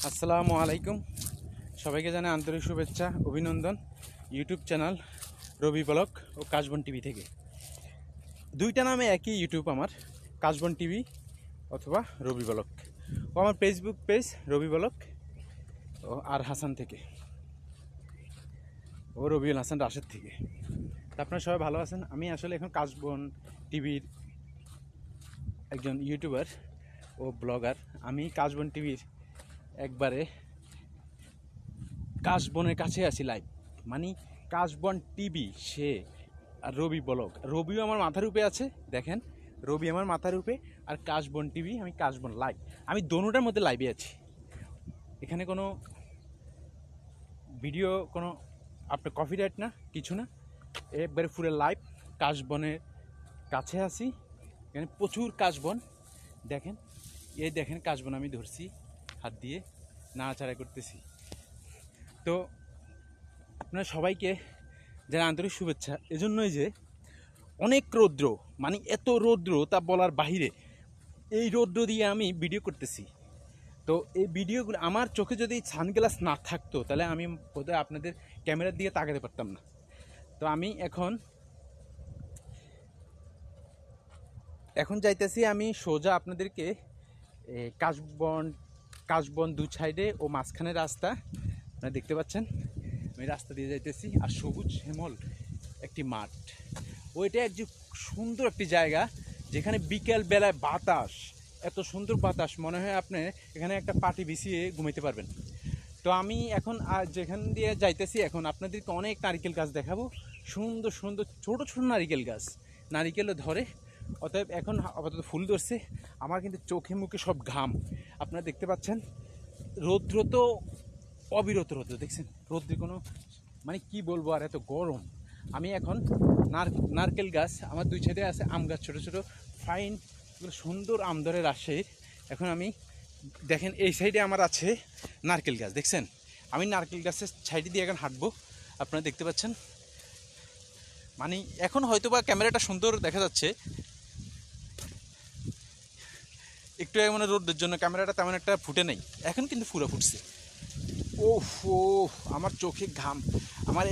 আসসালামু আলাইকুম। সবাইকে জানাই আন্তরিক শুভেচ্ছা অভিনন্দন। ইউটিউব চ্যানেল রবি ব্লগ ও কাশবন টিভি থেকে, দুইটা নামে একই ইউটিউব আমার, কাশবন টিভি অথবা রবি ব্লগ। ও আমার ফেসবুক পেজ রবি ব্লগ ও আর হাসান থেকে, ও রবিউল হাসান রাশেদ থেকে। তা আপনারা সবাই ভালো আছেন? আমি আসলে এখন কাশবন টিভির একজন ইউটিউবার ও ব্লগার। আমি কাশবন টিভির একবারে কাশবনের কাছে আছি লাইভ, মানে কাশবন টিভি সে আর রবি ব্লগ। রবিও আমার মাথার উপরে আছে, দেখেন রবি আমার মাথার উপরে, আর কাশবন টিভি আমি কাশবন লাইভ, আমি দোনোটার মধ্যে লাইভে আছি। এখানে কোনো ভিডিও, কোনো আপনার কপিরাইট না, কিছু না, একবারে পুরো লাইভ কাশবনের কাছে আছি। এখানে প্রচুর কাশবন, দেখেন এই দেখেন কাশবন আমি ধরছি হাত দিয়ে, নাড়াচাড়া করতেছি। তো আপনারা সবাইকে যারা আন্তরিক শুভেচ্ছা, এজন্যই যে অনেক রৌদ্র, মানে এত রৌদ্র তা বলার বাহিরে। এই রৌদ্র দিয়ে আমি ভিডিও করতেছি, তো এই ভিডিওগুলো আমার চোখে যদি সানগ্লাস না থাকতো তাহলে আমি বোধহয় আপনাদের ক্যামেরার দিকে তাকাতে পারতাম না। তো আমি এখন যাইতেছি আমি সোজা আপনাদেরকে কাশবন দু সাইডে ও মাঝখানে রাস্তা আপনারা দেখতে পাচ্ছেন, আমি রাস্তা দিয়ে যাইতেছি। আর সবুজ শ্যামল একটি মাঠ, ওইটা এক যে সুন্দর একটি জায়গা, যেখানে বিকেল বেলায় বাতাস, এত সুন্দর বাতাস, মনে হয় আপনি এখানে একটা পাটি বিছিয়ে ঘুমাইতে পারবেন। তো আমি এখন যেখান দিয়ে যাইতেছি, এখন আপনাদেরকে অনেক নারিকেল গাছ দেখাবো, সুন্দর সুন্দর ছোট ছোট নারিকেল গাছ, নারিকেলও ধরে। অতএব এখন আপাতত ফুল ধরছে, আমার কিন্তু চোখে মুখে সব ঘাম, আপনারা দেখতে পাচ্ছেন। রৌদ্র তো অবিরত রৌদ্র, দেখছেন রৌদ্রে কোনো মানে কি বলবো, আর এত গরম। আমি এখন নারকেল গাছ, আমার দুই সাইডে আছে আম গাছ, ছোটো ছোটো ফাইন সুন্দর আম ধরে রাজশাহীর। এখন আমি দেখেন এই সাইডে আমার আছে নারকেল গাছ, দেখছেন আমি নারকেল গাছের সাইডে দিয়ে এখন হাঁটবো, আপনারা দেখতে পাচ্ছেন। মানে এখন হয়তো বা ক্যামেরাটা সুন্দর দেখা যাচ্ছে, একটু মানে রোদের জন্য ক্যামেরাটা তেমন একটা ফুটে নেই, এখন কিন্তু পুরো ফুটছে। ওহ আমার চোখে ঘাম, আমার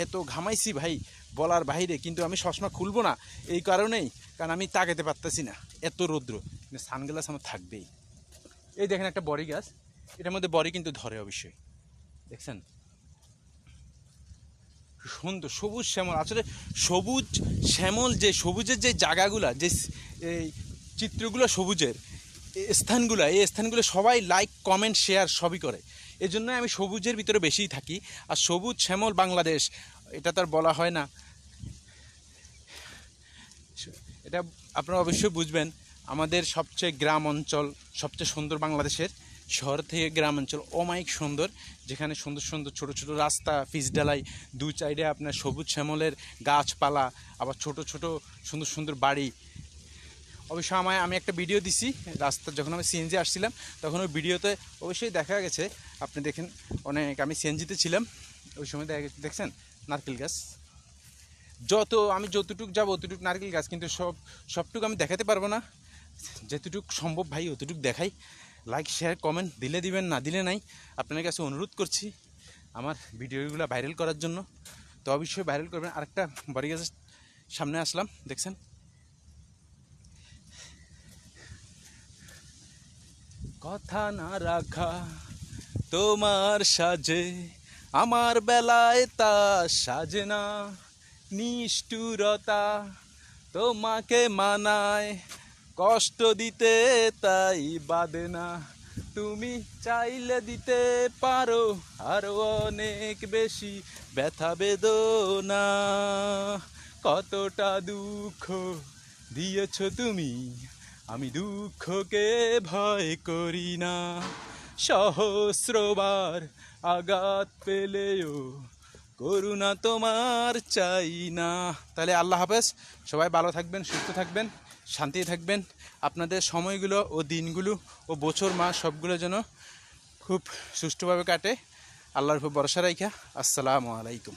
এত ঘামাইছি ভাই বলার বাইরে। কিন্তু আমি সবসমা খুলবো না এই কারণেই, কারণ আমি তাকাতে পারতেছি না, এত রৌদ্র। কিন্তু সানগ্লাস আমার থাকবেই। এই দেখেন একটা বড়ি গাছ, এটার মধ্যে বড়ি কিন্তু ধরে অবশ্যই, দেখছেন সুন্দর সবুজ শ্যামল। আসলে সবুজ শ্যামল যে সবুজের যে জায়গাগুলা, যে এই চিত্রগুলো সবুজের স্থানগুলো, এই স্থানগুলো সবাই লাইক কমেন্ট শেয়ার সবই করে। এই জন্য আমি সবুজের ভিতরে বেশিই থাকি। আর সবুজ শ্যামল বাংলাদেশ, এটা তো আর বলা হয় না, এটা আপনারা অবশ্যই বুঝবেন। আমাদের সবচেয়ে গ্রাম অঞ্চল সবচেয়ে সুন্দর, বাংলাদেশের শহর থেকে গ্রাম অঞ্চল অমায়িক সুন্দর, যেখানে সুন্দর সুন্দর ছোটো ছোটো রাস্তা, পিচঢালাই, দু সাইডে আপনার সবুজ শ্যামলের গাছপালা, আবার ছোট ছোট সুন্দর সুন্দর বাড়ি। অবশ্য আমি একটা ভিডিও দিছি রাস্তা, যখন আমি সিএনজি আসছিলাম তখন ওই ভিডিওতে অবশ্যই দেখা গেছে, আপনি দেখেন অনেক, আমি সিএনজিতে ছিলাম ওই সময় দেখা গেছে, দেখছেন নারকেল গাছ। আমি যতটুকু যাবো অতটুকু নারকেল গাছ, কিন্তু সবটুকু আমি দেখাতে পারবো না, যেতটুকু সম্ভব ভাই অতটুকু দেখাই। লাইক শেয়ার কমেন্ট দিলে দিবেন, না দিলে নাই। আপনার কাছে অনুরোধ করছি আমার ভিডিওগুলো ভাইরাল করার জন্য, তো অবশ্যই ভাইরাল করবেন। আরেকটা বড়ি গাছের সামনে আসলাম, দেখছেন কথা না রাখা তোমার সাজে, আমার বেলায় তা সাজে না, নিষ্ঠুরতা তোমাকে মানায়, কষ্ট দিতে তাই বাদে না, তুমি চাইলে দিতে পারো আরো অনেক বেশি ব্যথা বেদনা, কতটা দুঃখ দিয়েছ তুমি, আমি দুঃখকে ভয় করি না, সহস্রবার আঘাত পেলেও করুণা তোমার চাই না। তাহলে আল্লাহ হাফেজ, সবাই ভালো থাকবেন, সুস্থ থাকবেন, শান্তি থাকবেন। আপনাদের সময়গুলো ও দিনগুলো ও বছর মাস সবগুলো যেন খুব সুষ্ঠুভাবে কাটে, আল্লাহর উপর ভরসা রাখা। আসসালামু আলাইকুম।